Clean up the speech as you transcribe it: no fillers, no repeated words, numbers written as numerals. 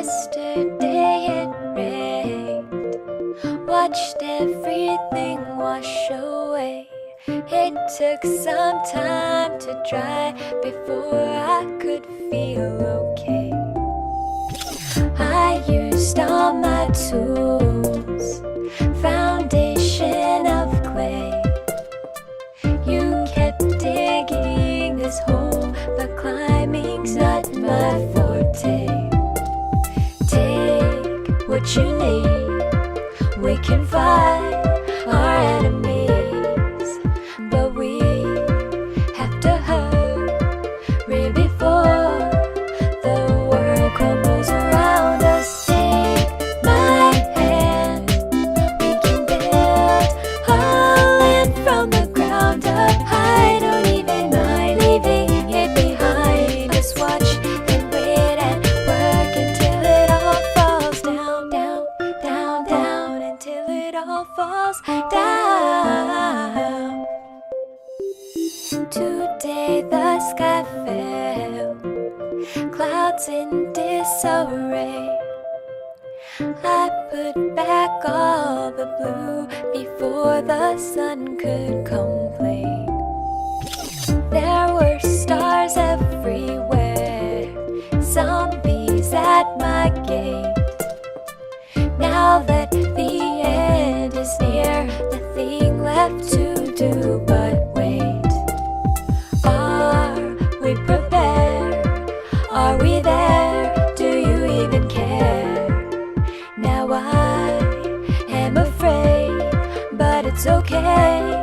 Yesterday it rained, watched everything wash away. It took some time to dry before I could feel okay. I used all my tools, foundation of clay. You kept digging this hole, but climbing's not my forte. Take what you need, we can fight our enemies, but we have to hurry before the world crumbles around us. Take my hand, we can build a land from the ground up. I don't even mind leaving it behind. Just watch and wait and work until it all falls down, down, down, down, until it all falls down. Today the sky fell, clouds in disarray. I put back all the blue before the sun could complain. There were stars everywhere, zombies at my gate. Now that the end is near, nothing left to do but wait. Are we prepared? Are we there? Do you even care? Now I am afraid, but it's okay.